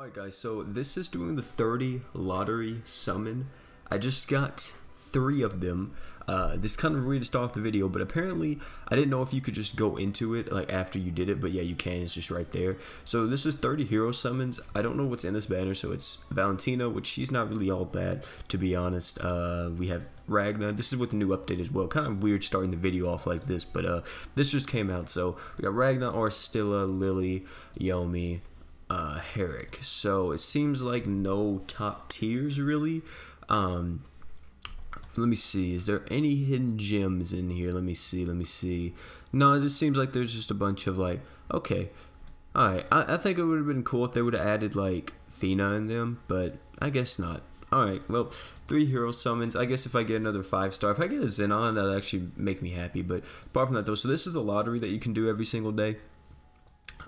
Alright guys, so this is doing the 30 lottery summon. I just got 3 of them. This kind of weird to start off the video, but apparently I didn't know if you could just go into it like after you did it, but yeah, you can. It's just right there. So this is 30 hero summons. I don't know what's in this banner, so it's Valentina, which she's not really all that, to be honest. We have Ragna. This is with the new update as well. Kind of weird starting the video off like this, but this just came out. So we got Ragna, Arstilla, Lily, Yomi, Herrick. So it seems like no top tiers really. Let me see, is there any hidden gems in here? Let me see. No, it just seems like there's just a bunch of like, okay, alright, I think it would have been cool if they would have added like Fina in them, but I guess not. Alright, well, 3 hero summons. I guess if I get another 5-star, if I get a Xenon, that'll actually make me happy, but apart from that though, so this is the lottery that you can do every single day.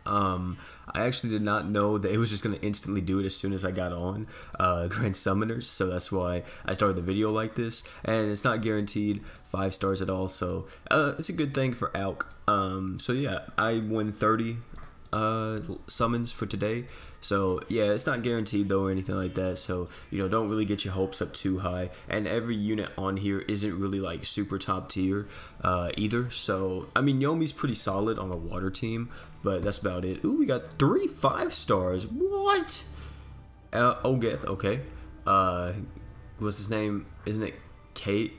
I actually did not know that it was just going to instantly do it as soon as I got on Grand Summoners, so that's why I started the video like this, and it's not guaranteed 5 stars at all, so it's a good thing for Alk. So yeah, I won 30 summons for today, so yeah, it's not guaranteed though or anything like that, so you know, don't really get your hopes up too high, and every unit on here isn't really like super top tier either. So I mean, Yomi's pretty solid on a water team, but that's about it. Ooh, we got 3 5-stars. What? Ogeth, okay. What's his name? Isn't it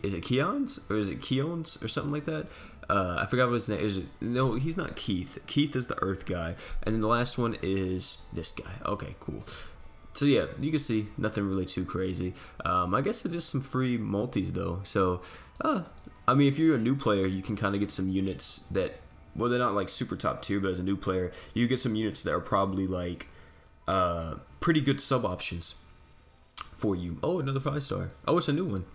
is it Keon's or is it Keon's or something like that? I forgot what his name is. No, he's not Keith. Keith is the Earth guy, and then the last one is this guy. Okay, cool. So yeah, you can see nothing really too crazy. I guess it is some free multis though. So, I mean, if you're a new player, you can kind of get some units that, well, they're not like super top tier, but as a new player, you get some units that are probably like pretty good sub options for you. Oh, another 5-star. Oh, it's a new one.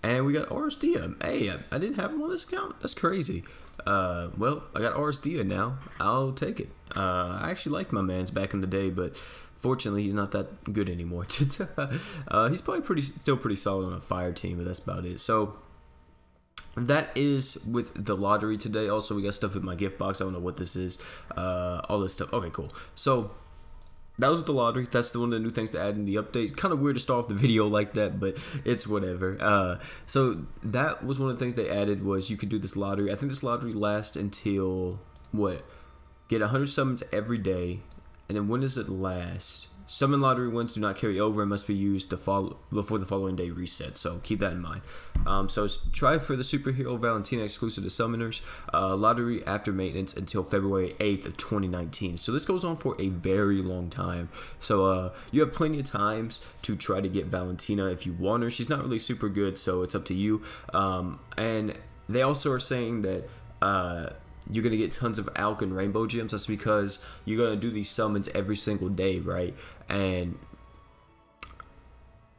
And we got Arsdia. Hey, I didn't have him on this account. That's crazy. Well, I got Arsdia now. I'll take it. I actually liked my mans back in the day, but fortunately, he's not that good anymore. He's probably still pretty solid on a fire team, but that's about it. So that is with the lottery today. Also, we got stuff in my gift box. I don't know what this is. All this stuff. Okay, cool. So that was with the lottery. That's one of the new things to add in the update. Kind of weird to start off the video like that, but it's whatever. So that was one of the things they added, was you could do this lottery. I think this lottery lasts until, what? Get 100 summons every day. And then when does it last? Summon lottery wins do not carry over and must be used before the following day reset. So keep that in mind. So try for the superhero Valentina exclusive to summoners. Lottery after maintenance until February 8th of 2019. So this goes on for a very long time. So you have plenty of times to try to get Valentina if you want her. She's not really super good, so it's up to you. And they also are saying that you're going to get tons of Alk and Rainbow Gems. That's because you're going to do these summons every single day, right? And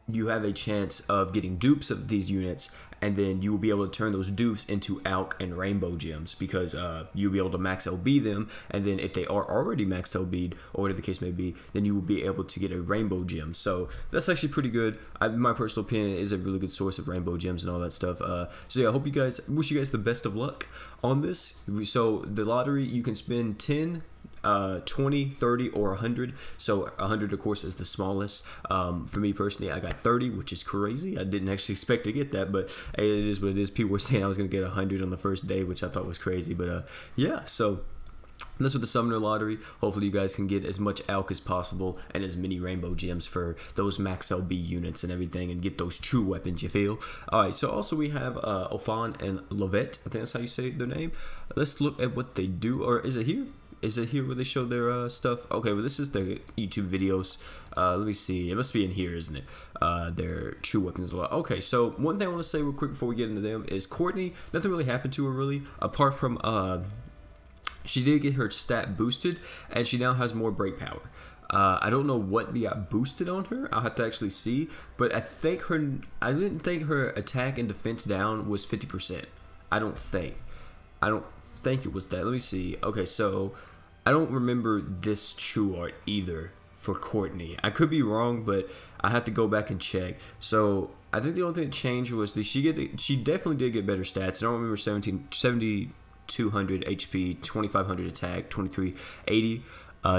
you have a chance of getting dupes of these units, and then you will be able to turn those dupes into Alk and Rainbow Gems, because you'll be able to max LB them, and then if they are already max LB'd, or whatever the case may be, then you will be able to get a Rainbow Gem. So that's actually pretty good. My personal opinion, is a really good source of Rainbow Gems and all that stuff. So yeah, I hope wish you guys the best of luck on this. So the lottery, you can spend 10, 20, 30, or 100. So 100 of course is the smallest. For me personally, I got 30, which is crazy. I didn't actually expect to get that, but hey, it is what it is. People were saying I was gonna get 100 on the first day, which I thought was crazy, but yeah, so that's with the summoner lottery. Hopefully you guys can get as much Alk as possible and as many Rainbow Gems for those max LB units and everything, and get those true weapons, you feel? Alright, so also we have Ofan and Louvet. I think that's how you say their name. Let's look at what they do. Or is it here? Is it here where they show their stuff? Okay, well, this is their YouTube videos. Let me see. It must be in here, isn't it? Their true weapons. Okay, so one thing I want to say real quick before we get into them is Courtney, nothing really happened to her, really, apart from she did get her stat boosted, and she now has more break power. I don't know what they got boosted on her. I'll have to actually see, but I didn't think her attack and defense down was 50%. I don't think it was that. Let me see. Okay, so I don't remember this true art either for Courtney. I could be wrong, but I have to go back and check. So I think the only thing that changed was that she definitely did get better stats. I don't remember 7200 HP, 2500 attack, 2380.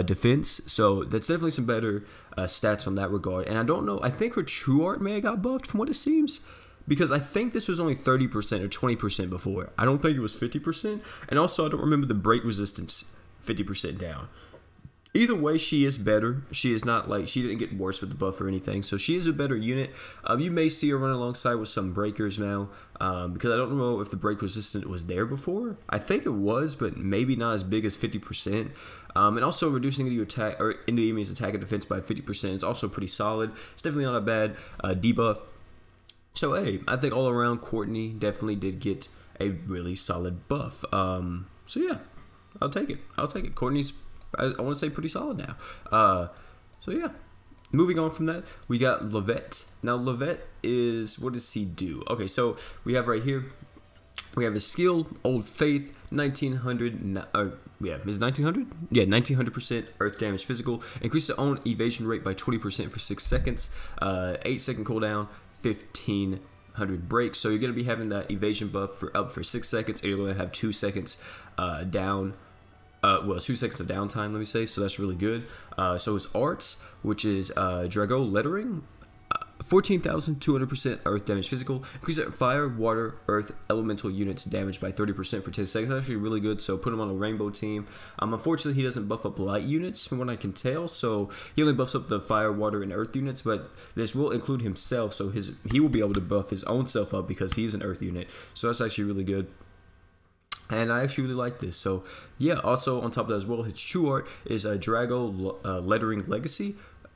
defense. So that's definitely some better stats on that regard. And I don't know, I think her true art may have got buffed from what it seems, because I think this was only 30% or 20% before. I don't think it was 50%. And also, I don't remember the break resistance 50% down. Either way, she is better. She is not like, she didn't get worse with the buff or anything. So she is a better unit. You may see her run alongside with some breakers now, because I don't know if the break resistant was there before. I think it was, but maybe not as big as 50%. And also reducing into attack or into the enemy's attack and defense by 50% is also pretty solid. It's definitely not a bad debuff. So hey, I think all around Courtney definitely did get a really solid buff. So yeah, I'll take it. I'll take it. Courtney's, I want to say, pretty solid now. So yeah, moving on from that, we got Louvet. Now Louvet is, what does he do? Okay, so we have right here, we have his skill, Old Faith, 1900, yeah, is it 1900? Yeah, 1900% earth damage physical. Increase the own evasion rate by 20% for 6 seconds. 8-second cooldown, 1500 breaks. So you're going to be having that evasion buff for up for 6 seconds, and you're going to have 2 seconds down. Well, 2 seconds of downtime, let me say, so that's really good. So his arts, which is Drago Lettering, 14,200% earth damage physical. Increase fire, water, earth, elemental units damage by 30% for 10 seconds. That's actually really good, so put him on a rainbow team. Unfortunately, he doesn't buff up light units from what I can tell, so he only buffs up the fire, water, and earth units, but this will include himself, so he will be able to buff his own self up because he's an earth unit, so that's actually really good. And I actually really like this. So yeah, also on top of that as well, his true art is Drago Lettering Legacy,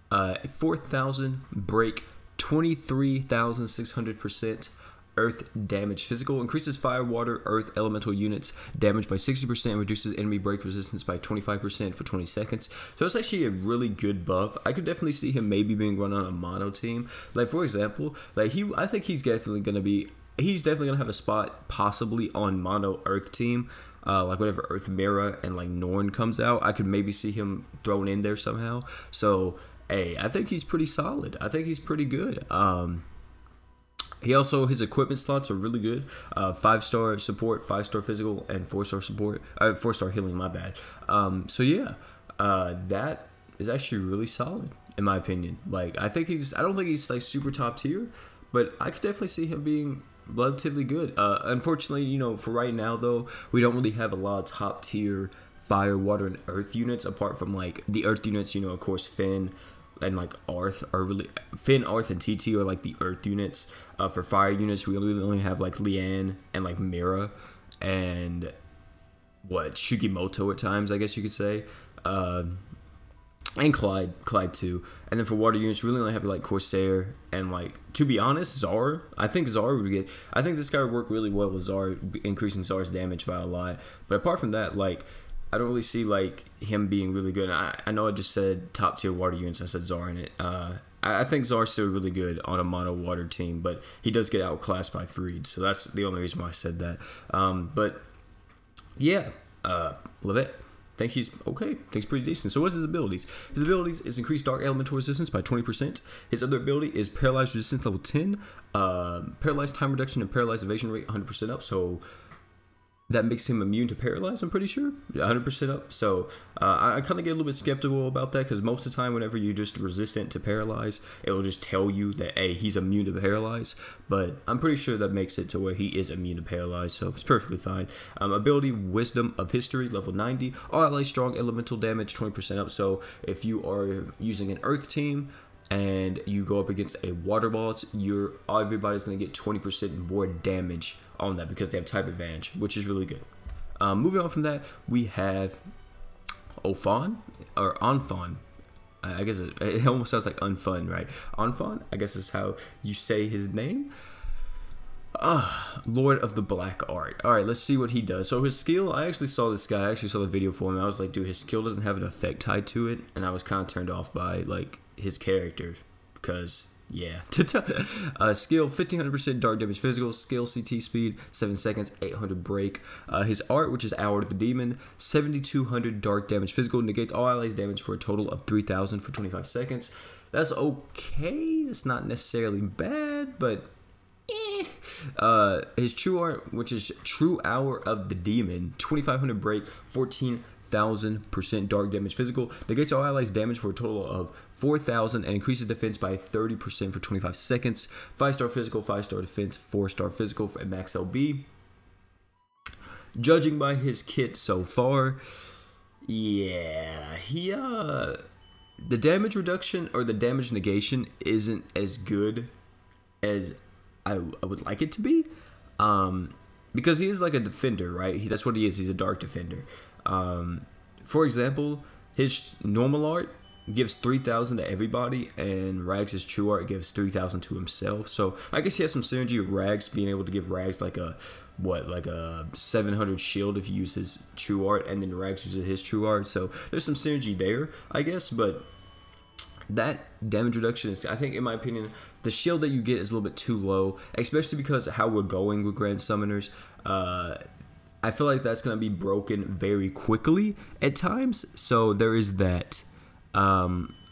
4,000 break, 23,600% earth damage physical. Increases fire, water, earth, elemental units damage by 60%. Reduces enemy break resistance by 25% for 20 seconds. So that's actually a really good buff. I could definitely see him maybe being run on a mono team. Like for example, like I think he's definitely going to be, he's definitely going to have a spot possibly on mono earth team. Like whenever Earth Mirror and like Norn comes out, I could maybe see him thrown in there somehow. So hey, I think he's pretty solid. I think he's pretty good. He also, his equipment slots are really good. 5-star support, 5-star physical, and 4-star support. 4-star healing, my bad. So yeah, that is actually really solid in my opinion. Like I don't think he's like super top tier, but I could definitely see him being relatively good. Unfortunately, you know, for right now though, we don't really have a lot of top tier fire, water, and earth units apart from like the earth units. You know, of course, Finn and like Arth are really, Finn, Arth, and TT are like the earth units. For fire units, we really only have like Leanne and like Mira and what, Shugimoto at times, I guess you could say. And Clyde too. And then for water units, we really only have like Corsair and like, to be honest, Zara. I think Zara would get, I think this guy would work really well with Zara, increasing Zara's damage by a lot. But apart from that, like, I don't really see like him being really good. I know I just said top tier water units. I said Zara in it. I think Zara's still really good on a mono water team, but he does get outclassed by Freed. So that's the only reason why I said that. But yeah, Louvet. I think he's okay. I think he's pretty decent. So what's his abilities? His abilities is increased dark elemental resistance by 20%. His other ability is paralyzed resistance level 10. Paralyzed time reduction and paralyzed evasion rate 100% up. So that makes him immune to paralyze, I'm pretty sure. 100% up. So I kind of get a little bit skeptical about that because most of the time whenever you're just resistant to paralyze, it will just tell you that, hey, he's immune to paralyze. But I'm pretty sure that makes it to where he is immune to paralyze, so it's perfectly fine. Ability Wisdom of History, level 90. All allies strong elemental damage, 20% up. So if you are using an earth team and you go up against a water boss, everybody's going to get 20% more damage on that because they have type advantage, which is really good. Moving on from that, we have Ofan or Anfon. I guess it almost sounds like unfun, right? Anfon, I guess is how you say his name. Lord of the Black Art. Alright, let's see what he does. So his skill, I actually saw this guy, I actually saw the video for him. I was like, dude, his skill doesn't have an effect tied to it, and I was kind of turned off by like his character because yeah. Skill 1500% dark damage physical. Skill CT speed 7 seconds, 800 break. His art, which is Hour of the Demon, 7200 dark damage physical, negates all allies damage for a total of 3000 for 25 seconds. That's okay. It's not necessarily bad, but his true art, which is True Hour of the Demon, 2500 break, 14 1000% dark damage physical. Negates all allies damage for a total of 4000 and increases defense by 30% for 25 seconds. 5-star physical, 5-star defense, 4-star physical at max LB. Judging by his kit so far, yeah, the damage reduction or the damage negation isn't as good as I would like it to be, because he is like a defender, right? That's what he is. He's a dark defender. For example, his normal art gives 3,000 to everybody, and Rags' true art gives 3,000 to himself. So I guess he has some synergy with Rags, being able to give Rags like a 700 shield if you use his true art, and then Rags uses his true art. So there's some synergy there, I guess, but that damage reduction is, I think, in my opinion, the shield that you get is a little bit too low, especially because of how we're going with Grand Summoners. I feel like that's going to be broken very quickly at times, so there is that.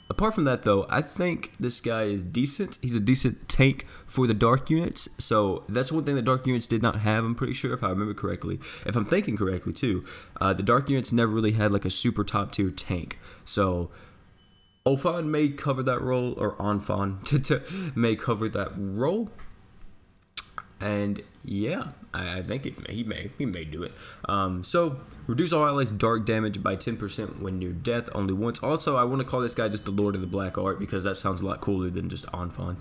Apart from that, though, I think this guy is decent. He's a decent tank for the dark units, so that's one thing that dark units did not have, I'm pretty sure, if I remember correctly. If I'm thinking correctly, too. The dark units never really had, like, a super top-tier tank, so Olfan may cover that role, or Onfan may cover that role. And yeah, I think he may do it. So reduce all allies dark damage by 10% when near death only once. Also, I want to call this guy just the Lord of the Black Art, because that sounds a lot cooler than just Onfan.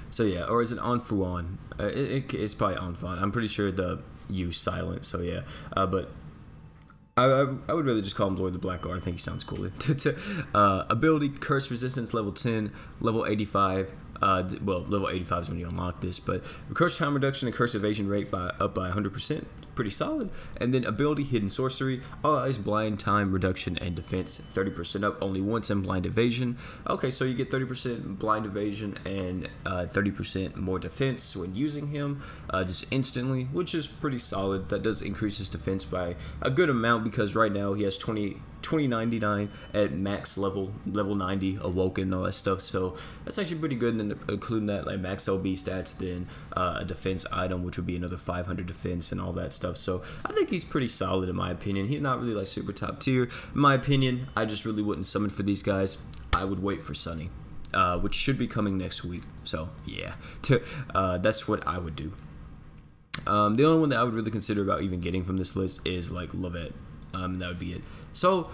So yeah, or is it Onfuan? It's probably Onfan. I'm pretty sure the U's silent. So yeah, but I would rather just call him Lord of the Black Art. I think he sounds cooler. Ability, Curse Resistance, level 10, level 85. Well, level 85 is when you unlock this, but curse time reduction and curse evasion rate up by 100%, pretty solid. And then ability, Hidden Sorcery, all eyes, blind time reduction and defense 30% up only once, and blind evasion. Okay, so you get 30% blind evasion and 30% more defense when using him, just instantly, which is pretty solid. That does increase his defense by a good amount, because right now he has 2099 at max level 90 awoken and all that stuff, so that's actually pretty good. And then including that, like, max LB stats, then a defense item, which would be another 500 defense and all that stuff. So I think he's pretty solid in my opinion. He's not really like super top tier in my opinion. I just really wouldn't summon for these guys. I would wait for Sunny, which should be coming next week. So yeah, that's what I would do. The only one that I would really consider about even getting from this list is like Louvet. That would be it. So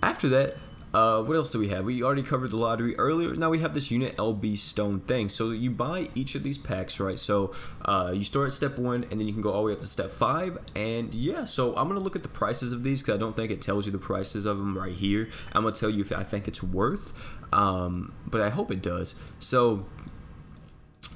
after that, what else do we have? We already covered the lottery earlier. Now we have this unit LB stone thing. So you buy each of these packs, right? So you start at step 1, and then you can go all the way up to step 5. And yeah, so I'm gonna look at the prices of these, because I don't think it tells you the prices of them right here. I'm gonna tell you if I think it's worth, but I hope it does. So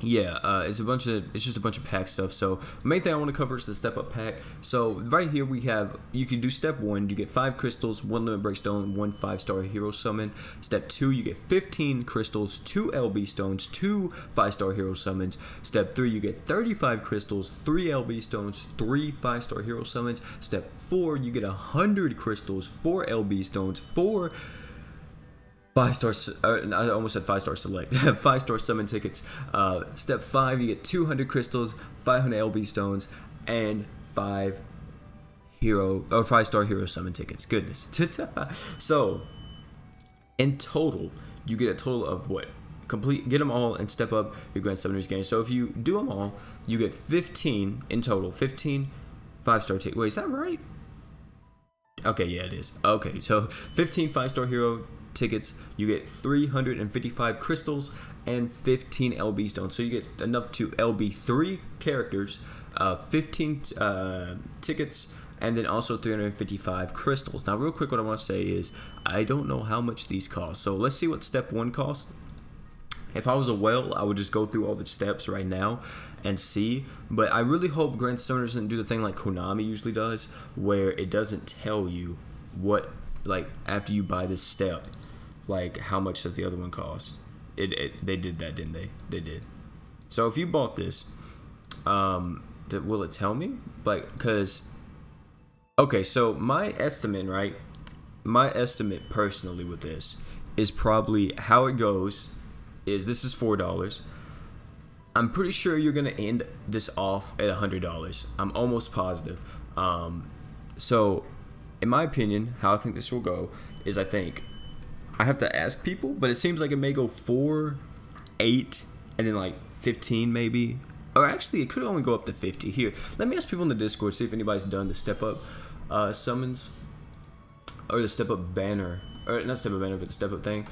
yeah, it's just a bunch of pack stuff. So the main thing I want to cover is the step up pack. So right here we have, you can do step 1, you get 5 crystals, 1 limit break stone, 1 5-star hero summon. Step 2, you get 15 crystals, 2 LB stones, 2 5-star hero summons. Step 3, you get 35 crystals, 3 LB stones, 3 5-star hero summons. Step 4, you get 100 crystals, 4 LB stones, 4 5-star, I almost said 5-star select, 5-star summon tickets. Step 5, you get 200 crystals, 500 LB stones, and 5-star hero summon tickets. Goodness. So in total, you get a total of what? Get them all and step up your Grand Summoners game. So if you do them all, you get 15 in total. 15 5-star tickets. Wait, is that right? Okay, yeah, it is. Okay, so 15 5-star hero tickets, you get 355 crystals and 15 LB stones. So you get enough to LB 3 characters, 15 tickets, and then also 355 crystals. Now real quick, what I want to say is I don't know how much these cost. So let's see what step 1 costs. If I was a whale, I would just go through all the steps right now and see. But I really hope Grand Summoners doesn't do the thing like Konami usually does, where it doesn't tell you what, like, after you buy this step, like, how much does the other one cost. They did that, didn't they? They did. So if you bought this, will it tell me? Like, because, okay, so my estimate, right? My estimate personally with this is probably how it goes is this is $4. I'm pretty sure you're gonna end this off at $100. I'm almost positive. So, in my opinion, how I think this will go is I think I have to ask people, but it seems like it may go 4, 8, and then like 15 maybe. Or actually, it could only go up to 50. Here, let me ask people in the Discord, see if anybody's done the step up summons. Or the step up banner. Or not step up banner, but the step up thing.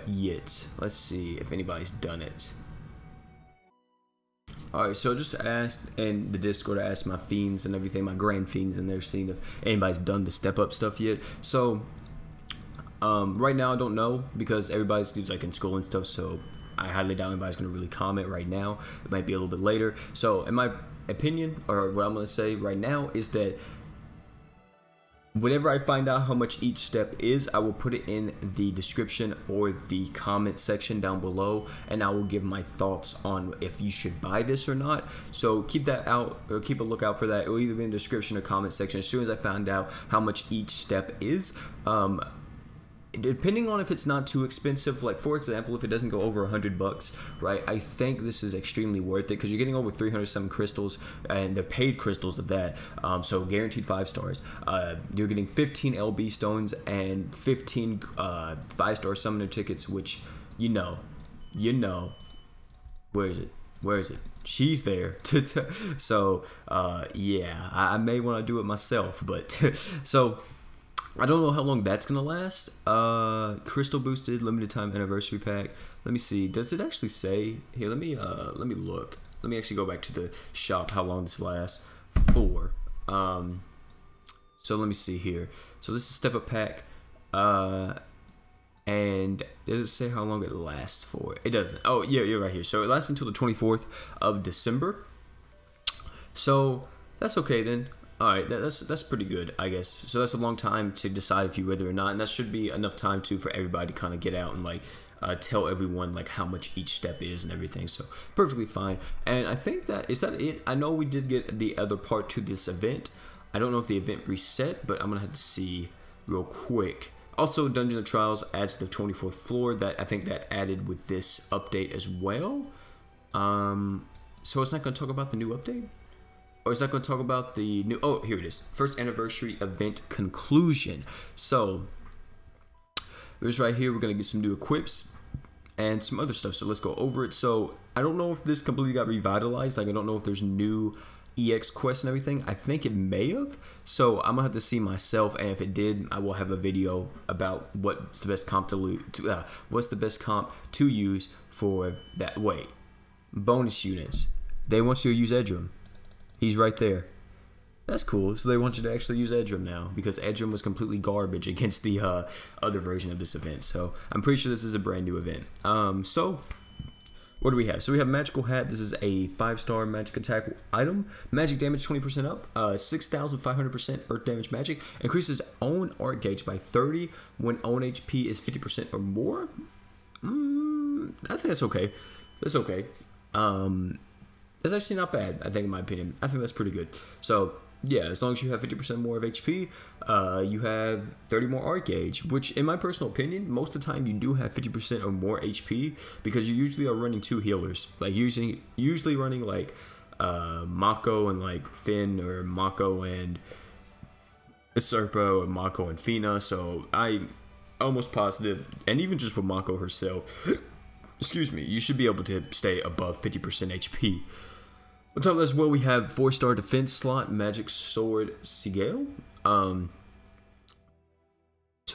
Yet. Let's see if anybody's done it. Alright, so I just asked in the Discord, I asked my fiends and everything, my grand fiends, and they're seeing if anybody's done the step up stuff yet. So, right now I don't know because everybody's like in school and stuff, so I highly doubt anybody's going to really comment right now. It might be a little bit later. So, in my opinion, or what I'm going to say right now is that whenever I find out how much each step is, I will put it in the description or the comment section down below, and I will give my thoughts on if you should buy this or not. So keep that out, or keep a lookout for that. It will either be in the description or comment section as soon as I found out how much each step is. Depending on if it's not too expensive, like for example, if it doesn't go over $100, right? I think this is extremely worth it because you're getting over 300 some crystals, and they're paid crystals of that. So guaranteed 5 stars. You're getting 15 LB stones and 15 5-star summoner tickets, which you know, where is it? Where is it? She's there. So yeah, I may want to do it myself, but so. I don't know how long that's gonna last. Crystal boosted limited time anniversary pack. Let me see. Does it actually say here? Let me look. Let me actually go back to the shop. How long this lasts for? So let me see here. So this is step up pack. And does it say how long it lasts for? It doesn't. Oh yeah, you're right here. So it lasts until the 24th of December. So that's okay then. Alright, that's pretty good, I guess. So that's a long time to decide if you whether or not, and that should be enough time too for everybody to kind of get out and like tell everyone like how much each step is and everything. So perfectly fine. And I think that is that it. I know we did get the other part to this event. I don't know if the event reset, but I'm gonna have to see real quick. Also, Dungeon of Trials adds the 24th floor. That I think that added with this update as well. So it's not gonna talk about the new update. Or is that going to talk about the new... Oh, here it is. First anniversary event conclusion. So, this right here, we're going to get some new equips and some other stuff. So, let's go over it. So, I don't know if this completely got revitalized. Like, I don't know if there's new EX quests and everything. I think it may have. So, I'm going to have to see myself. And if it did, I will have a video about what's the best comp to use for that. Wait. Bonus units. They want you to use Edrum. He's right there. That's cool. So they want you to actually use Edrum now because Edrum was completely garbage against the other version of this event. So I'm pretty sure this is a brand new event. So what do we have? So we have Magical Hat. This is a 5-star magic attack item. Magic damage 20% up. 6,500% earth damage magic. Increases own art gauge by 30 when own HP is 50% or more. I think that's okay. That's okay. That's actually not bad, I think, in my opinion. I think that's pretty good. So, yeah, as long as you have 50% more of HP, you have 30 more art gauge, which, in my personal opinion, most of the time you do have 50% or more HP because you usually are running 2 healers. Like, usually running, like, Mako and, like, Finn, or Mako and Serpo, or Mako and Fina. So, I'm almost positive, and even just with Mako herself, excuse me, you should be able to stay above 50% HP. On top of that as well, we have 4-star defense slot, Magic Sword Sigil. So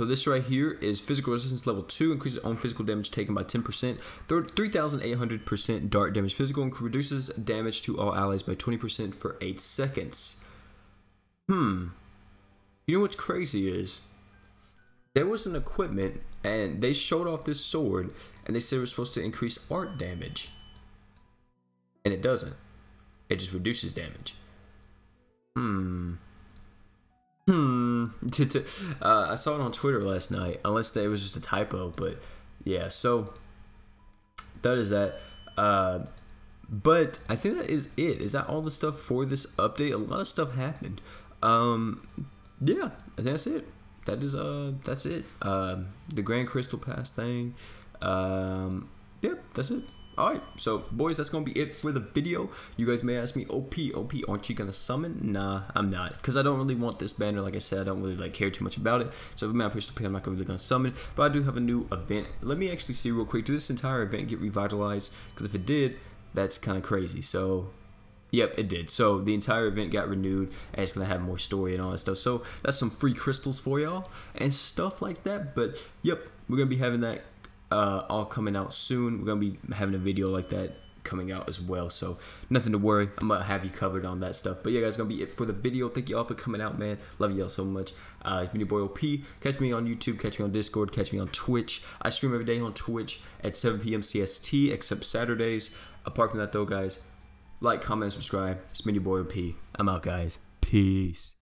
this right here is physical resistance level 2, increases own physical damage taken by 10%, 3,800% dart damage physical, and reduces damage to all allies by 20% for 8 seconds. You know what's crazy is, there was an equipment, and they showed off this sword, and they said it was supposed to increase art damage. And it doesn't. It just reduces damage. I saw it on Twitter last night, unless it was just a typo, but yeah, so that is that. But I think that is it. Is that all the stuff for this update? A lot of stuff happened. Yeah, I think that's it. That's it. The Grand Crystal Pass thing. Yep, that's it. Alright, so boys, that's going to be it for the video. You guys may ask me, OP, aren't you going to summon? Nah, I'm not. Because I don't really want this banner. Like I said, I don't really care too much about it. So if I'm not pushed to pay, I'm not really going to summon. But I do have a new event. Let me actually see real quick. Did this entire event get revitalized? Because if it did, that's kind of crazy. So yep, it did. So the entire event got renewed, and it's gonna have more story and all that stuff. So that's some free crystals for y'all and stuff like that. But yep, we're gonna be having that all coming out soon. We're gonna be having a video like that coming out as well. So nothing to worry. I'm gonna have you covered on that stuff. But yeah, guys, gonna be it for the video. Thank y'all for coming out, man. Love y'all so much. It's been your boy OP. Catch me on YouTube. Catch me on Discord. Catch me on Twitch. I stream every day on Twitch at 7 p.m. CST, except Saturdays. Apart from that, though, guys. Like, comment, subscribe. It's been your boy OP. I'm out, guys. Peace.